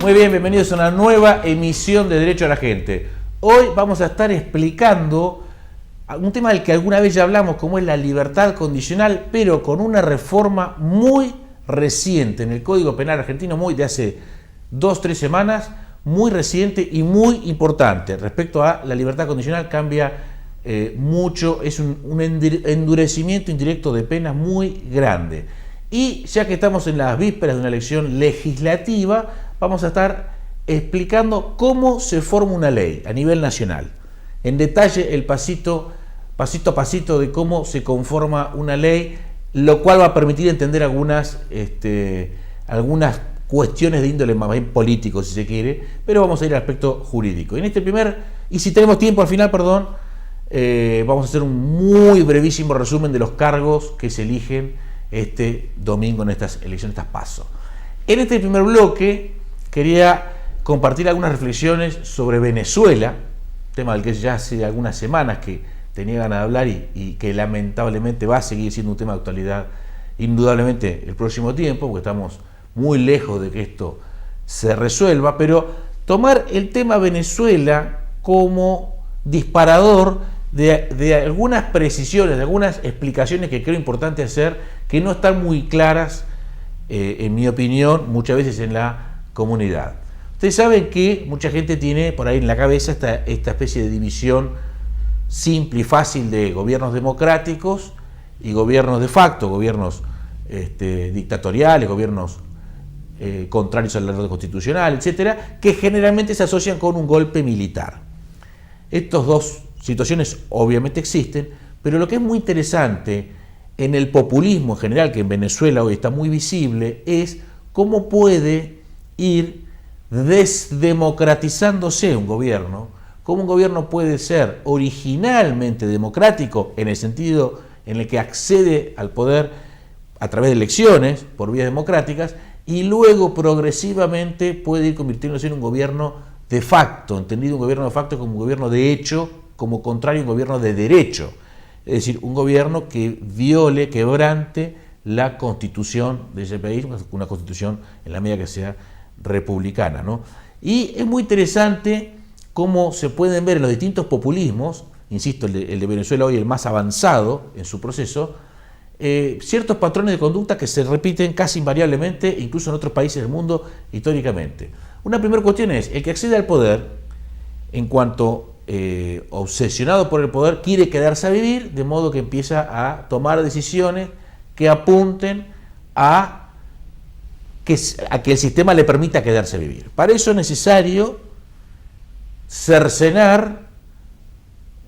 Muy bien, bienvenidos a una nueva emisión de Derecho a la Gente. Hoy vamos a estar explicando un tema del que alguna vez ya hablamos, como es la libertad condicional, pero con una reforma muy reciente en el Código Penal argentino, muy de hace 2-3 semanas, muy reciente y muy importante. Respecto a la libertad condicional cambia mucho, es un endurecimiento indirecto de penas muy grande. Y ya que estamos en las vísperas de una elección legislativa, vamos a estar explicando cómo se forma una ley a nivel nacional. En detalle el pasito a pasito de cómo se conforma una ley, lo cual va a permitir entender algunas cuestiones de índole más bien político, si se quiere, pero vamos a ir al aspecto jurídico. Y si tenemos tiempo al final, vamos a hacer un muy brevísimo resumen de los cargos que se eligen este domingo en estas elecciones, estas PASO. En este primer bloque quería compartir algunas reflexiones sobre Venezuela, tema del que ya hace algunas semanas que tenía ganas de hablar y que lamentablemente va a seguir siendo un tema de actualidad indudablemente el próximo tiempo, porque estamos muy lejos de que esto se resuelva, pero tomar el tema Venezuela como disparador de algunas precisiones, de algunas explicaciones que creo importante hacer, que no están muy claras, en mi opinión, muchas veces en la comunidad. Ustedes saben que mucha gente tiene por ahí en la cabeza esta especie de división simple y fácil de gobiernos democráticos y gobiernos de facto, gobiernos dictatoriales, gobiernos contrarios al orden constitucional, etcétera, que generalmente se asocian con un golpe militar. Estas dos situaciones obviamente existen, pero lo que es muy interesante en el populismo en general, que en Venezuela hoy está muy visible, es cómo puede ir desdemocratizándose un gobierno, cómo un gobierno puede ser originalmente democrático en el sentido en el que accede al poder a través de elecciones por vías democráticas y luego progresivamente puede ir convirtiéndose en un gobierno de facto, entendido un gobierno de facto como un gobierno de hecho, como contrario a un gobierno de derecho, es decir, un gobierno que viole, quebrante la constitución de ese país, una constitución en la medida que sea republicana, ¿no? Y es muy interesante cómo se pueden ver en los distintos populismos, insisto, el de Venezuela hoy el más avanzado en su proceso, ciertos patrones de conducta que se repiten casi invariablemente, incluso en otros países del mundo históricamente. Una primera cuestión es, el que accede al poder, en cuanto obsesionado por el poder, quiere quedarse a vivir, de modo que empieza a tomar decisiones que apunten a que el sistema le permita quedarse a vivir. Para eso es necesario cercenar,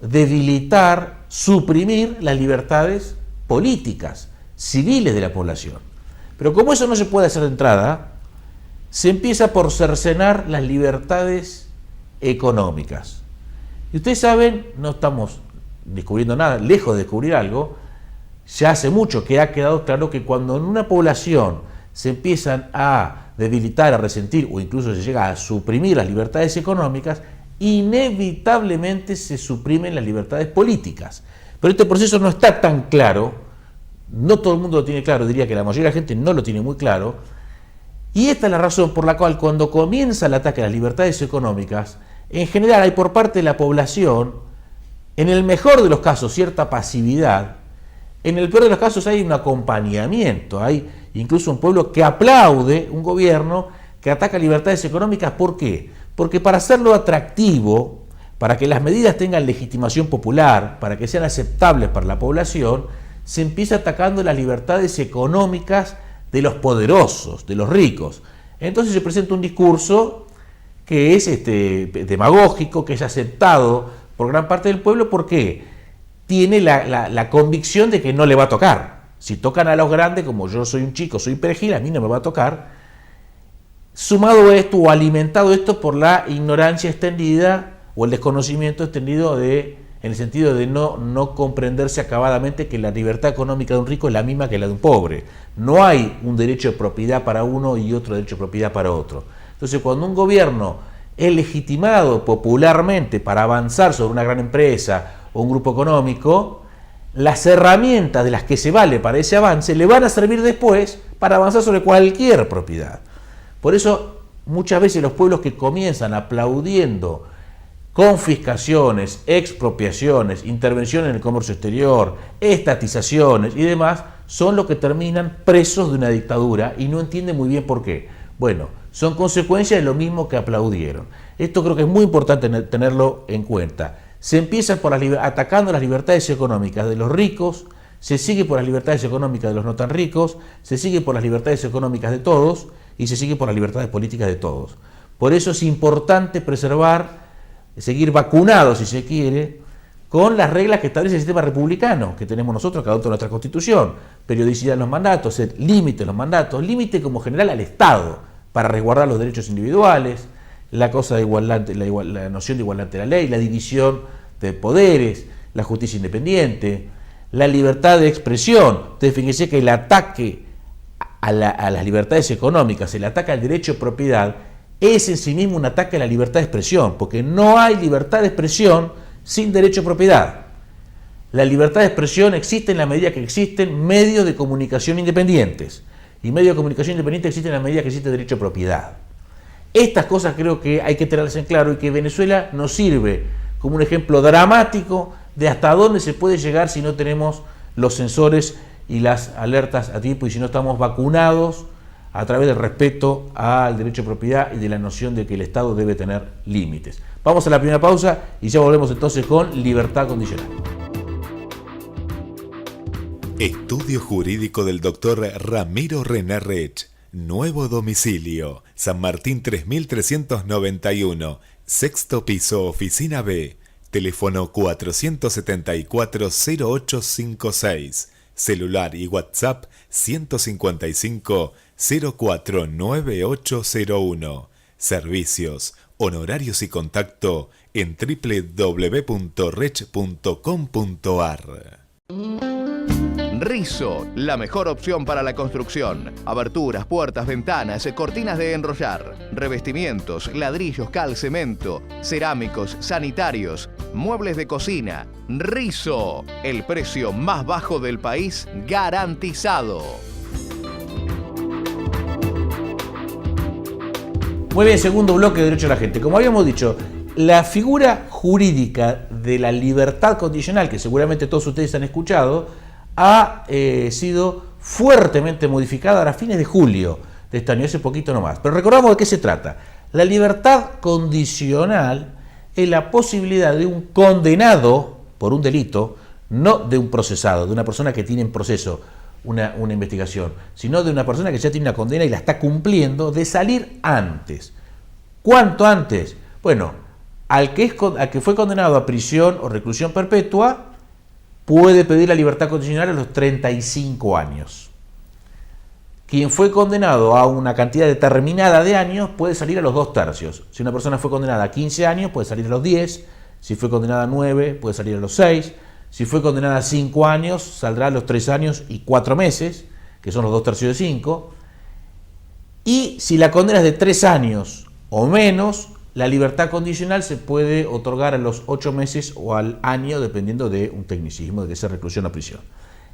debilitar, suprimir las libertades políticas, civiles de la población. Pero como eso no se puede hacer de entrada, se empieza por cercenar las libertades económicas. Y ustedes saben, no estamos descubriendo nada, lejos de descubrir algo, ya hace mucho que ha quedado claro que cuando en una población se empiezan a debilitar, a resentir o incluso se llega a suprimir las libertades económicas, inevitablemente se suprimen las libertades políticas. Pero este proceso no está tan claro, no todo el mundo lo tiene claro, diría que la mayoría de la gente no lo tiene muy claro, y esta es la razón por la cual cuando comienza el ataque a las libertades económicas, en general hay por parte de la población, en el mejor de los casos, cierta pasividad, en el peor de los casos hay un acompañamiento, hay incluso un pueblo que aplaude un gobierno que ataca libertades económicas. ¿Por qué? Porque para hacerlo atractivo, para que las medidas tengan legitimación popular, para que sean aceptables para la población, se empieza atacando las libertades económicas de los poderosos, de los ricos. Entonces se presenta un discurso que es demagógico, que es aceptado por gran parte del pueblo, porque tiene la convicción de que no le va a tocar. Si tocan a los grandes, como yo soy un chico, soy perejil, a mí no me va a tocar. Sumado esto o alimentado esto por la ignorancia extendida o el desconocimiento extendido en el sentido de no comprenderse acabadamente que la libertad económica de un rico es la misma que la de un pobre. No hay un derecho de propiedad para uno y otro derecho de propiedad para otro. Entonces, cuando un gobierno es legitimado popularmente para avanzar sobre una gran empresa o un grupo económico, las herramientas de las que se vale para ese avance le van a servir después para avanzar sobre cualquier propiedad. Por eso muchas veces los pueblos que comienzan aplaudiendo confiscaciones, expropiaciones, intervención en el comercio exterior, estatizaciones y demás, son los que terminan presos de una dictadura y no entienden muy bien por qué. Bueno, son consecuencias de lo mismo que aplaudieron. Esto creo que es muy importante tenerlo en cuenta. Se empieza por atacando las libertades económicas de los ricos, se sigue por las libertades económicas de los no tan ricos, se sigue por las libertades económicas de todos y se sigue por las libertades políticas de todos. Por eso es importante preservar, seguir vacunados, si se quiere, con las reglas que establece el sistema republicano que tenemos nosotros, que adopta nuestra Constitución: periodicidad en los mandatos, el límite en los mandatos, límite como general al Estado para resguardar los derechos individuales, la cosa de igualdad, la noción de igualdad ante la ley, la división de poderes, la justicia independiente, la libertad de expresión. Entonces, fíjense que el ataque a las libertades económicas, el ataque al derecho de propiedad, es en sí mismo un ataque a la libertad de expresión, porque no hay libertad de expresión sin derecho de propiedad. La libertad de expresión existe en la medida que existen medios de comunicación independientes, y medios de comunicación independientes existen en la medida que existe derecho de propiedad. Estas cosas creo que hay que tenerlas en claro, y que Venezuela nos sirve como un ejemplo dramático de hasta dónde se puede llegar si no tenemos los sensores y las alertas a tiempo, y si no estamos vacunados a través del respeto al derecho de propiedad y de la noción de que el Estado debe tener límites. Vamos a la primera pausa y ya volvemos entonces con libertad condicional. Estudio jurídico del doctor Ramiro Renarrech. Nuevo domicilio, San Martín 3391, sexto piso, oficina B. Teléfono 474-0856. Celular y WhatsApp 155 049801. Servicios, honorarios y contacto en www.rech.com.ar. Rizo, la mejor opción para la construcción. Aberturas, puertas, ventanas, cortinas de enrollar, revestimientos, ladrillos, cal, cemento, cerámicos, sanitarios, muebles de cocina. Rizo, el precio más bajo del país garantizado. Muy bien, segundo bloque de Derecho a la Gente. Como habíamos dicho, la figura jurídica de la libertad condicional, que seguramente todos ustedes han escuchado, ha sido fuertemente modificada a fines de julio de este año, hace poquito nomás. Pero recordamos de qué se trata. La libertad condicional es la posibilidad de un condenado por un delito, no de un procesado, de una persona que tiene en proceso una investigación, sino de una persona que ya tiene una condena y la está cumpliendo, de salir antes. ¿Cuánto antes? Bueno, al que fue condenado a prisión o reclusión perpetua, puede pedir la libertad condicional a los 35 años. Quien fue condenado a una cantidad determinada de años puede salir a los 2/3. Si una persona fue condenada a 15 años, puede salir a los 10. Si fue condenada a 9, puede salir a los 6. Si fue condenada a 5 años, saldrá a los 3 años y 4 meses, que son los 2/3 de 5. Y si la condena es de 3 años o menos, la libertad condicional se puede otorgar a los 8 meses o al año, dependiendo de un tecnicismo, de que sea reclusión o prisión.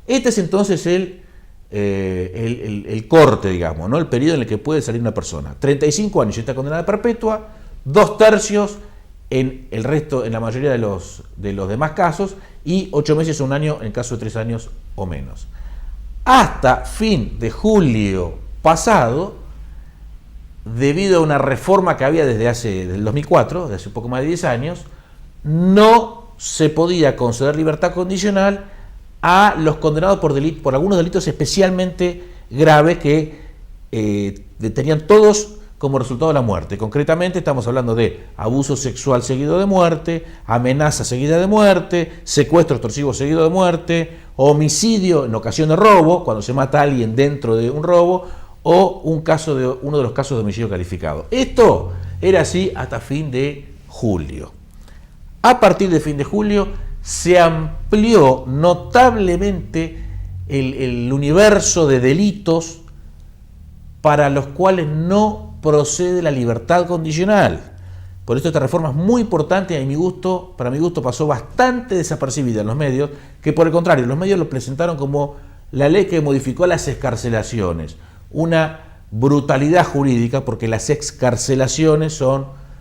Este es entonces el corte, digamos, ¿no? El periodo en el que puede salir una persona. 35 años si está condenada a perpetua, 2/3 en el resto, en la mayoría de los demás casos, y 8 meses o un año en caso de 3 años o menos. Hasta fin de julio pasado, debido a una reforma que había desde el 2004, desde hace un poco más de 10 años, no se podía conceder libertad condicional a los condenados por algunos delitos especialmente graves que tenían todos como resultado la muerte. Concretamente estamos hablando de abuso sexual seguido de muerte, amenaza seguida de muerte, secuestro extorsivo seguido de muerte, homicidio en ocasión de robo, cuando se mata a alguien dentro de un robo, o uno de los casos de homicidio calificado. Esto era así hasta fin de julio. A partir de fin de julio se amplió notablemente el universo de delitos para los cuales no procede la libertad condicional. Por esto esta reforma es muy importante y para mi gusto pasó bastante desapercibida en los medios, que por el contrario, los medios lo presentaron como la ley que modificó las excarcelaciones, una brutalidad jurídica, porque las excarcelaciones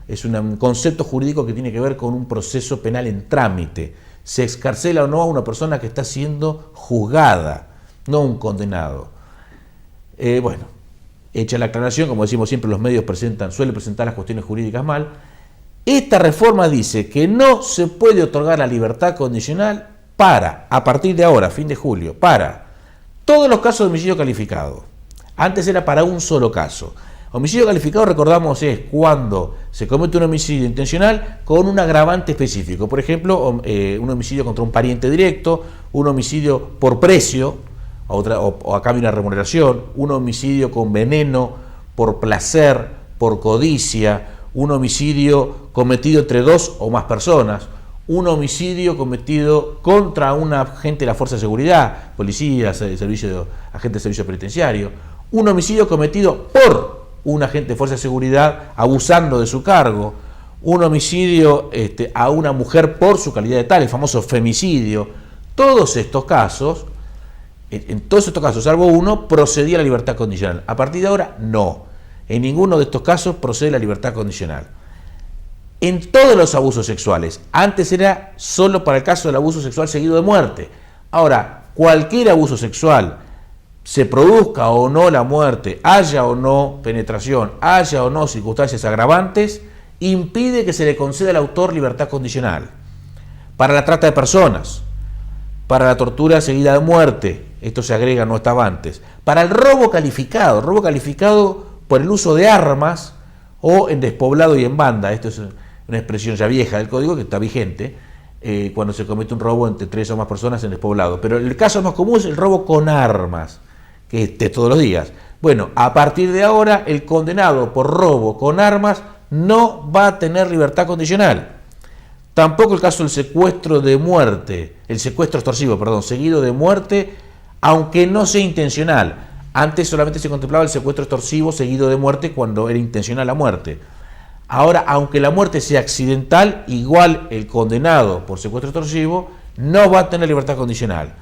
es un concepto jurídico que tiene que ver con un proceso penal en trámite. Se excarcela o no a una persona que está siendo juzgada, no un condenado. Bueno, hecha la aclaración, como decimos siempre, los medios suelen presentar las cuestiones jurídicas mal. Esta reforma dice que no se puede otorgar la libertad condicional a partir de ahora, fin de julio, para todos los casos de homicidio calificado. Antes era para un solo caso. Homicidio calificado, recordamos, es cuando se comete un homicidio intencional con un agravante específico. Por ejemplo, un homicidio contra un pariente directo, un homicidio por precio, o a cambio de una remuneración, un homicidio con veneno, por placer, por codicia, un homicidio cometido entre 2 o más personas, un homicidio cometido contra un agente de la fuerza de seguridad, policía, agente de servicio penitenciario, un homicidio cometido por un agente de fuerza de seguridad abusando de su cargo, un homicidio a una mujer por su calidad de tal, el famoso femicidio. Todos estos casos, en todos estos casos, salvo uno, procedía la libertad condicional. A partir de ahora, no. En ninguno de estos casos procede la libertad condicional. En todos los abusos sexuales, antes era solo para el caso del abuso sexual seguido de muerte. Ahora, cualquier abuso sexual, se produzca o no la muerte, haya o no penetración, haya o no circunstancias agravantes, impide que se le conceda al autor libertad condicional. Para la trata de personas, para la tortura seguida de muerte, esto se agrega, no estaba antes. Para el robo calificado por el uso de armas o en despoblado y en banda, esto es una expresión ya vieja del código que está vigente, cuando se comete un robo entre 3 o más personas en despoblado. Pero el caso más común es el robo con armas, que es de todos los días. Bueno, a partir de ahora, el condenado por robo con armas no va a tener libertad condicional. Tampoco el caso del secuestro de muerte, el secuestro extorsivo, seguido de muerte, aunque no sea intencional. Antes solamente se contemplaba el secuestro extorsivo seguido de muerte cuando era intencional la muerte. Ahora, aunque la muerte sea accidental, igual el condenado por secuestro extorsivo no va a tener libertad condicional.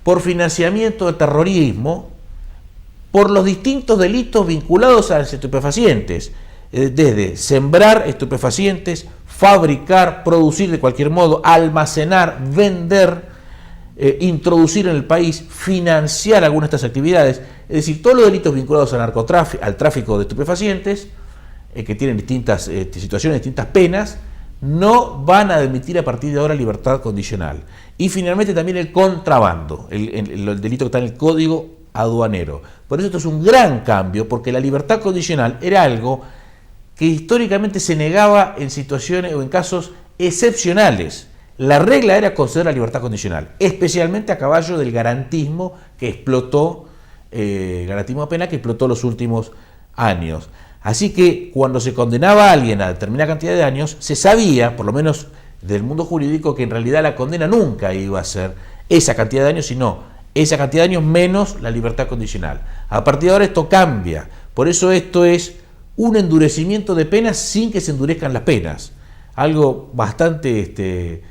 Por financiamiento de terrorismo, por los distintos delitos vinculados a los estupefacientes, desde sembrar estupefacientes, fabricar, producir de cualquier modo, almacenar, vender, introducir en el país, financiar algunas de estas actividades, es decir, todos los delitos vinculados al narcotráfico, al tráfico de estupefacientes, que tienen distintas situaciones, distintas penas, no van a admitir a partir de ahora libertad condicional. Y finalmente también el contrabando, el delito que está en el Código Aduanero. Por eso esto es un gran cambio, porque la libertad condicional era algo que históricamente se negaba en situaciones o en casos excepcionales. La regla era conceder la libertad condicional, especialmente a caballo del garantismo que explotó, garantismo de pena que explotó los últimos años. Así que cuando se condenaba a alguien a determinada cantidad de años, se sabía, por lo menos del mundo jurídico, que en realidad la condena nunca iba a ser esa cantidad de años, sino esa cantidad de años menos la libertad condicional. A partir de ahora esto cambia, por eso esto es un endurecimiento de penas sin que se endurezcan las penas. Algo bastante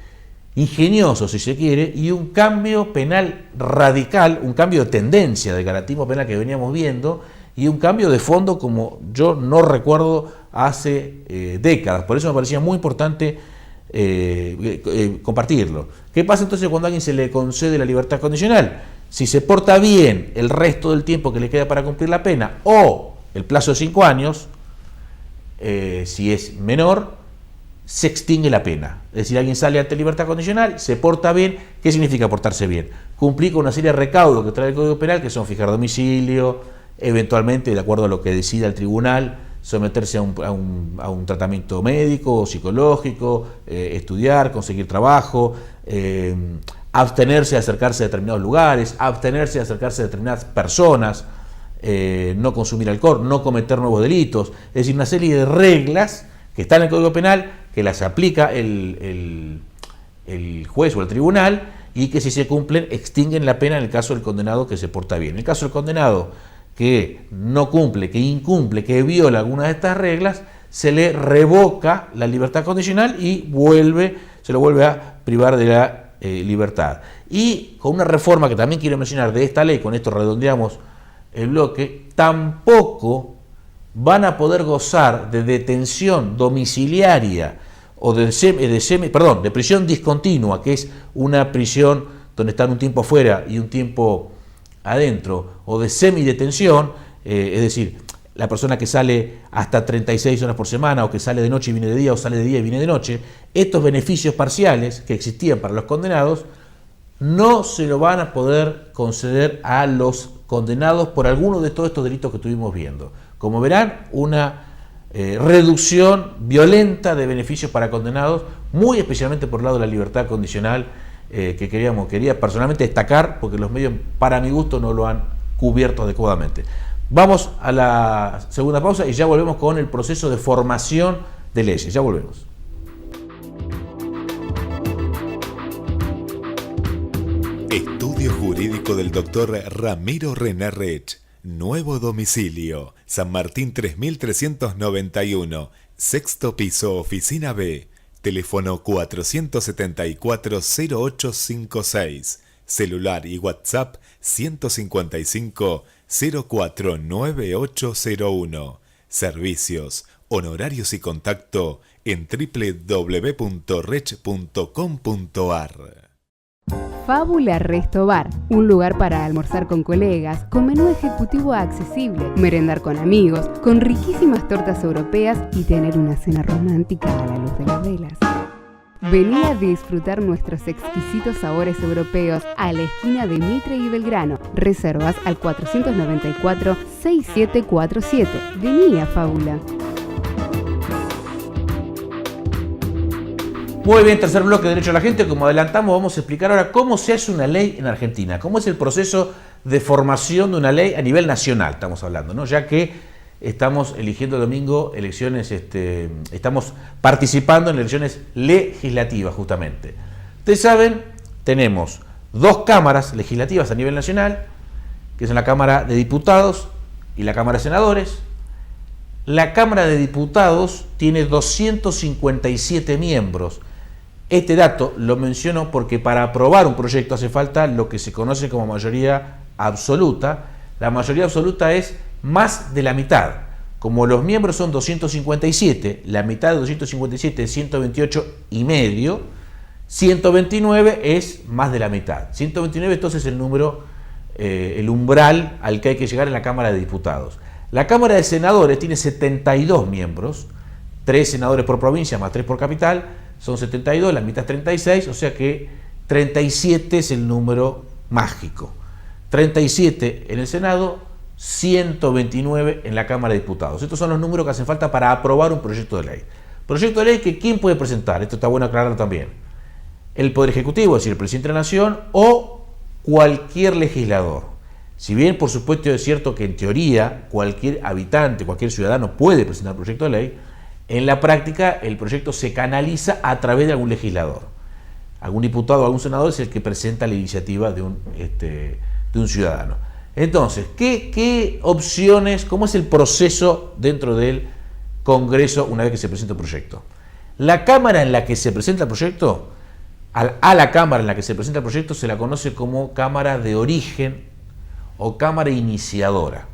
ingenioso, si se quiere, y un cambio penal radical, un cambio de tendencia del garantismo penal que veníamos viendo, y un cambio de fondo como yo no recuerdo hace décadas. Por eso me parecía muy importante compartirlo. ¿Qué pasa entonces cuando a alguien se le concede la libertad condicional? Si se porta bien el resto del tiempo que le queda para cumplir la pena, o el plazo de 5 años, si es menor, se extingue la pena. Es decir, alguien sale ante libertad condicional, se porta bien. ¿Qué significa portarse bien? Cumplir con una serie de recaudos que trae el Código Penal, que son fijar domicilio, eventualmente, de acuerdo a lo que decida el tribunal, someterse a un tratamiento médico o psicológico, estudiar, conseguir trabajo, abstenerse de acercarse a determinados lugares, abstenerse de acercarse a determinadas personas, no consumir alcohol, no cometer nuevos delitos. Es decir, una serie de reglas que están en el Código Penal, que las aplica el juez o el tribunal, y que si se cumplen extinguen la pena en el caso del condenado que se porta bien. En el caso del condenado que no cumple, que incumple, que viola alguna de estas reglas, se le revoca la libertad condicional y se lo vuelve a privar de la libertad. Y con una reforma que también quiero mencionar de esta ley, con esto redondeamos el bloque, tampoco van a poder gozar de detención domiciliaria o de prisión discontinua, que es una prisión donde están un tiempo afuera y un tiempo adentro, o de semidetención, es decir, la persona que sale hasta 36 horas por semana, o que sale de noche y viene de día, o sale de día y viene de noche. Estos beneficios parciales que existían para los condenados no se lo van a poder conceder a los condenados por alguno de todos estos delitos que estuvimos viendo. Como verán, una reducción violenta de beneficios para condenados, muy especialmente por el lado de la libertad condicional, que quería personalmente destacar, porque los medios, para mi gusto, no lo han cubierto adecuadamente. Vamos a la segunda pausa y ya volvemos con el proceso de formación de leyes. Ya volvemos. Estudio Jurídico del Dr. Ramiro René Rech. Nuevo domicilio, San Martín 3391, sexto piso, oficina B, teléfono 474-0856, celular y WhatsApp 155-049801, servicios, honorarios y contacto en www.rech.com.ar. Fábula Resto Bar, un lugar para almorzar con colegas, con menú ejecutivo accesible, merendar con amigos, con riquísimas tortas europeas y tener una cena romántica a la luz de las velas. Vení a disfrutar nuestros exquisitos sabores europeos a la esquina de Mitre y Belgrano. Reservas al 494-6747. Vení a Fábula. Muy bien, tercer bloque de Derecho a la Gente. Como adelantamos, vamos a explicar ahora cómo se hace una ley en Argentina, cómo es el proceso de formación de una ley a nivel nacional, estamos hablando, ¿no? Ya que estamos eligiendo el domingo elecciones, estamos participando en elecciones legislativas justamente. Ustedes saben, tenemos dos cámaras legislativas a nivel nacional, que son la Cámara de Diputados y la Cámara de Senadores. La Cámara de Diputados tiene 257 miembros. Este dato lo menciono porque para aprobar un proyecto hace falta lo que se conoce como mayoría absoluta. La mayoría absoluta es más de la mitad. Como los miembros son 257, la mitad de 257 es 128 y medio, 129 es más de la mitad. 129 entonces es el número, el umbral al que hay que llegar en la Cámara de Diputados. La Cámara de Senadores tiene 72 miembros, 3 senadores por provincia más 3 por capital, son 72, la mitad es 36, o sea que 37 es el número mágico. 37 en el Senado, 129 en la Cámara de Diputados. Estos son los números que hacen falta para aprobar un proyecto de ley. Proyecto de ley que ¿quién puede presentar? Esto está bueno aclararlo también. El Poder Ejecutivo, es decir, el Presidente de la Nación, o cualquier legislador. Si bien, por supuesto, es cierto que en teoría cualquier habitante, cualquier ciudadano puede presentar proyecto de ley, en la práctica el proyecto se canaliza a través de algún legislador. Algún diputado o algún senador es el que presenta la iniciativa de un ciudadano. Entonces, ¿qué opciones, cómo es el proceso dentro del Congreso una vez que se presenta un proyecto? La Cámara en la que se presenta el proyecto, a la Cámara en la que se presenta el proyecto se la conoce como Cámara de Origen o Cámara Iniciadora.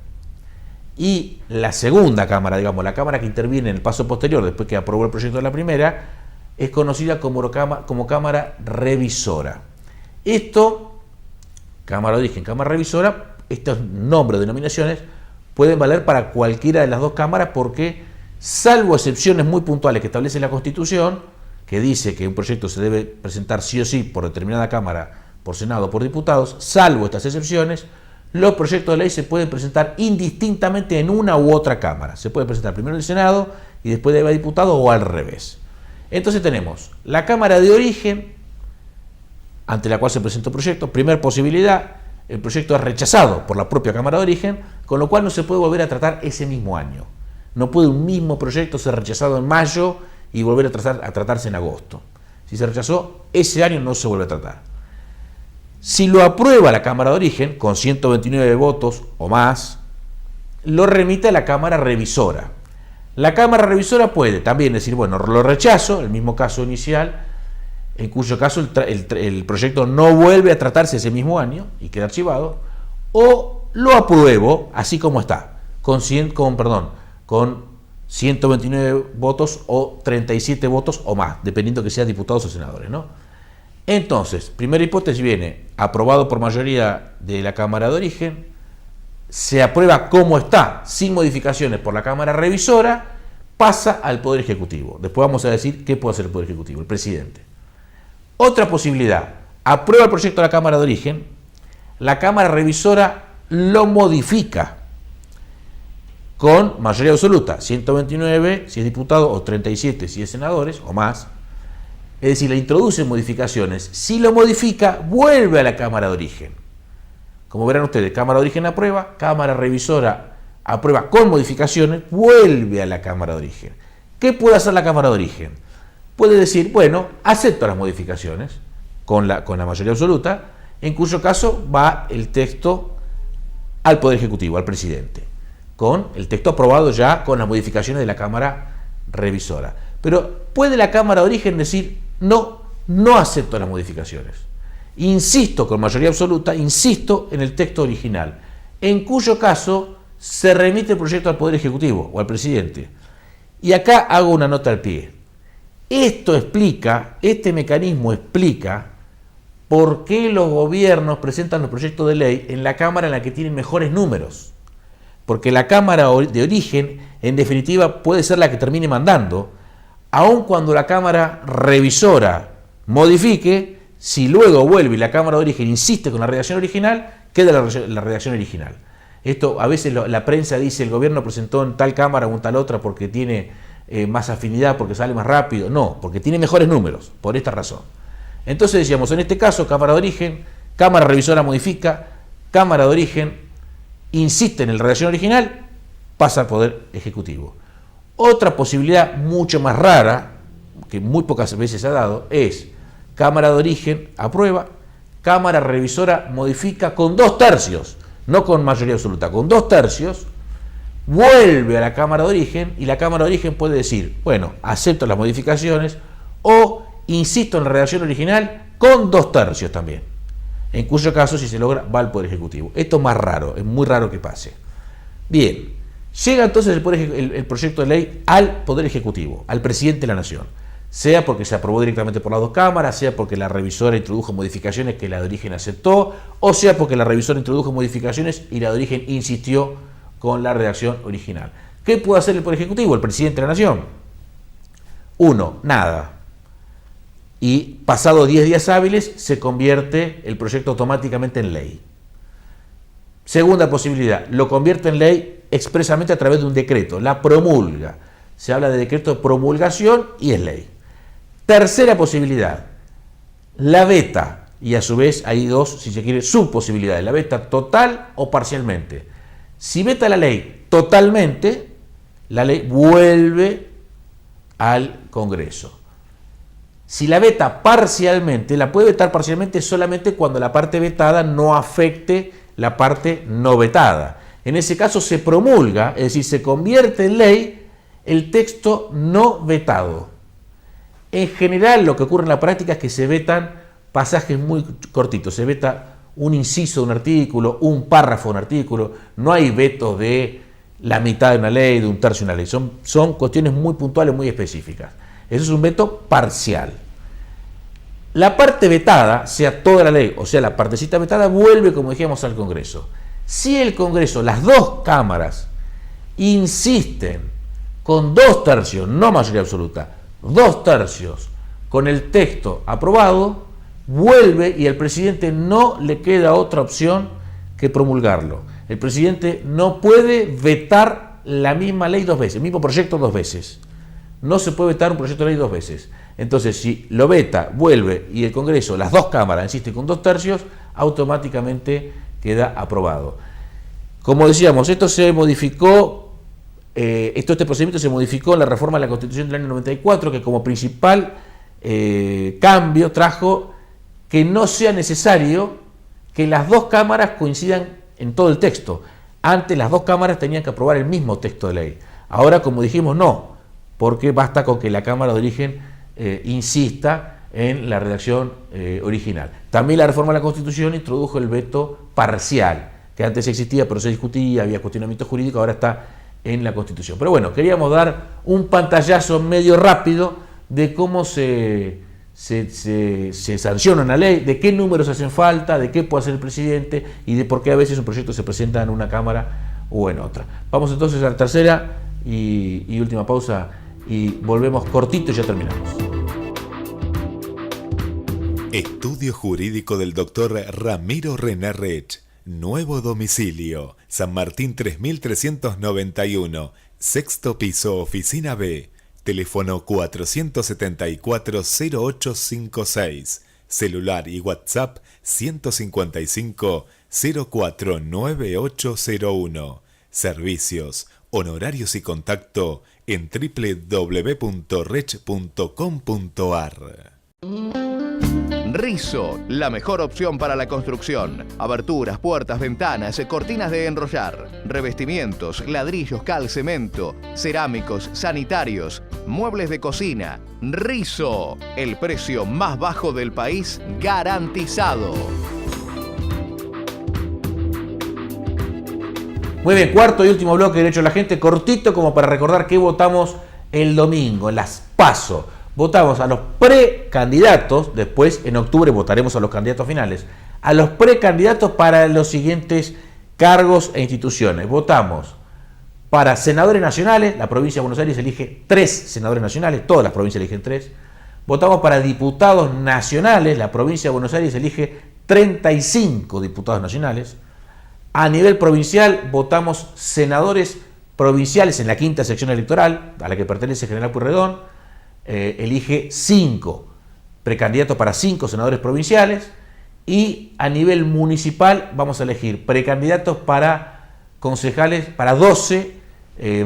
Y la segunda Cámara, digamos, la Cámara que interviene en el paso posterior, después que aprobó el proyecto de la primera, es conocida como Cámara Revisora. Esto, Cámara de Origen, Cámara Revisora, estos nombres o denominaciones pueden valer para cualquiera de las dos cámaras porque, salvo excepciones muy puntuales que establece la Constitución, que dice que un proyecto se debe presentar sí o sí por determinada Cámara, por Senado o por diputados, salvo estas excepciones, los proyectos de ley se pueden presentar indistintamente en una u otra Cámara. Se puede presentar primero en el Senado y después de diputado o al revés. Entonces tenemos la Cámara de Origen, ante la cual se presenta un proyecto. Primera posibilidad, el proyecto es rechazado por la propia Cámara de Origen, con lo cual no se puede volver a tratar ese mismo año. No puede un mismo proyecto ser rechazado en mayo y volver a tratarse en agosto. Si se rechazó, ese año no se vuelve a tratar. Si lo aprueba la Cámara de Origen, con 129 votos o más, lo remite a la Cámara Revisora. La Cámara Revisora puede también decir, bueno, lo rechazo, el mismo caso inicial, en cuyo caso el proyecto no vuelve a tratarse ese mismo año y queda archivado, o lo apruebo así como está, con 129 votos o 37 votos o más, dependiendo que sean diputados o senadores, ¿no? Entonces, primera hipótesis viene, aprobado por mayoría de la Cámara de Origen, se aprueba como está, sin modificaciones por la Cámara Revisora, pasa al Poder Ejecutivo. Después vamos a decir qué puede hacer el Poder Ejecutivo, el presidente. Otra posibilidad, aprueba el proyecto de la Cámara de Origen, la Cámara Revisora lo modifica con mayoría absoluta, 129 si es diputado o 37 si es senadores o más, es decir, le introduce modificaciones. Si lo modifica, vuelve a la Cámara de Origen. Como verán ustedes, Cámara de Origen aprueba, Cámara Revisora aprueba con modificaciones, vuelve a la Cámara de Origen. ¿Qué puede hacer la Cámara de Origen? Puede decir, bueno, acepto las modificaciones con la mayoría absoluta, en cuyo caso va el texto al Poder Ejecutivo, al presidente, con el texto aprobado ya con las modificaciones de la Cámara Revisora. Pero puede la Cámara de Origen decir, no acepto las modificaciones. Insisto con mayoría absoluta, insisto en el texto original, en cuyo caso se remite el proyecto al Poder Ejecutivo o al presidente. Y acá hago una nota al pie. Este mecanismo explica por qué los gobiernos presentan los proyectos de ley en la Cámara en la que tienen mejores números. Porque la Cámara de Origen, en definitiva, puede ser la que termine mandando, aun cuando la Cámara Revisora modifique. Si luego vuelve y la Cámara de Origen insiste con la redacción original, queda la redacción original. Esto a veces la prensa dice el gobierno presentó en tal Cámara o en tal otra porque tiene más afinidad, porque sale más rápido. No, porque tiene mejores números, por esta razón. Entonces decíamos, en este caso, Cámara de Origen, Cámara Revisora modifica, Cámara de Origen insiste en la redacción original, pasa al Poder Ejecutivo. Otra posibilidad mucho más rara, que muy pocas veces se ha dado, es Cámara de Origen aprueba, Cámara Revisora modifica con 2/3, no con mayoría absoluta, con 2/3, vuelve a la Cámara de Origen y la Cámara de Origen puede decir, bueno, acepto las modificaciones o insisto en la redacción original con 2/3 también. En cuyo caso, si se logra, va al Poder Ejecutivo. Esto es más raro, es muy raro que pase. Bien, llega entonces el proyecto de ley al Poder Ejecutivo, al presidente de la Nación. Sea porque se aprobó directamente por las dos cámaras, sea porque la revisora introdujo modificaciones que la de Origen aceptó, o sea porque la revisora introdujo modificaciones y la de Origen insistió con la redacción original. ¿Qué puede hacer el Poder Ejecutivo, el presidente de la Nación? 1, nada. Y pasados 10 días hábiles se convierte el proyecto automáticamente en ley. Segunda posibilidad, lo convierte en ley expresamente a través de un decreto, la promulga. Se habla de decreto de promulgación y es ley. Tercera posibilidad, la veta, y a su vez hay dos, si se quiere, subposibilidades, la veta total o parcialmente. Si veta la ley totalmente, la ley vuelve al Congreso. Si la veta parcialmente, la puede vetar parcialmente solamente cuando la parte vetada no afecte la parte no vetada. En ese caso se promulga, es decir, se convierte en ley el texto no vetado. En general lo que ocurre en la práctica es que se vetan pasajes muy cortitos, se veta un inciso de un artículo, un párrafo de un artículo, no hay vetos de la mitad de una ley, de un tercio de una ley, son cuestiones muy puntuales, muy específicas. Eso es un veto parcial. La parte vetada, sea toda la ley o sea la partecita vetada, vuelve, como dijimos, al Congreso. Si el Congreso, las dos cámaras, insisten con 2/3, no mayoría absoluta, 2/3 con el texto aprobado, vuelve y al presidente no le queda otra opción que promulgarlo. El presidente no puede vetar la misma ley dos veces, el mismo proyecto dos veces. No se puede vetar un proyecto de ley dos veces. Entonces, si lo veta, vuelve y el Congreso, las dos cámaras, insisten con 2/3, automáticamente queda aprobado. Como decíamos, esto se modificó. Este procedimiento se modificó en la reforma de la Constitución del año 94, que como principal cambio trajo que no sea necesario que las dos cámaras coincidan en todo el texto. Antes las dos cámaras tenían que aprobar el mismo texto de ley. Ahora, como dijimos, no, porque basta con que la Cámara de Origen insista en la redacción original. También la reforma de la Constitución introdujo el veto parcial, que antes existía pero se discutía, había cuestionamiento jurídico, ahora está en la Constitución. Pero bueno, queríamos dar un pantallazo medio rápido de cómo se sanciona una ley, de qué números hacen falta, de qué puede hacer el presidente y de por qué a veces un proyecto se presenta en una Cámara o en otra. Vamos entonces a la tercera y última pausa y volvemos cortito y ya terminamos. Estudio Jurídico del Dr. Ramiro Renarrech. Nuevo domicilio, San Martín 3391, sexto piso, oficina B. Teléfono 474-0856. Celular y WhatsApp 155 049801. Servicios, honorarios y contacto en www.rech.com.ar. Rizo, la mejor opción para la construcción. Aberturas, puertas, ventanas, cortinas de enrollar, revestimientos, ladrillos, cal, cemento, cerámicos, sanitarios, muebles de cocina. Rizo, el precio más bajo del país garantizado. Muy bien, cuarto y último bloque de Derecho a la Gente, cortito como para recordar que votamos el domingo, en las PASO. Votamos a los precandidatos, después en octubre votaremos a los candidatos finales, a los precandidatos para los siguientes cargos e instituciones. Votamos para senadores nacionales, la provincia de Buenos Aires elige 3 senadores nacionales, todas las provincias eligen 3. Votamos para diputados nacionales, la provincia de Buenos Aires elige 35 diputados nacionales. A nivel provincial votamos senadores provinciales en la quinta sección electoral, a la que pertenece General Pueyrredón. Elige 5 precandidatos para 5 senadores provinciales, y a nivel municipal vamos a elegir precandidatos para concejales, para 12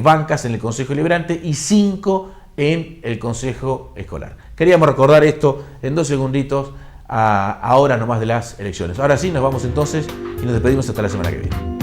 bancas en el Consejo Deliberante y 5 en el Consejo Escolar. Queríamos recordar esto en 2 segunditos a horas nomás de las elecciones. Ahora sí, nos vamos entonces y nos despedimos hasta la semana que viene.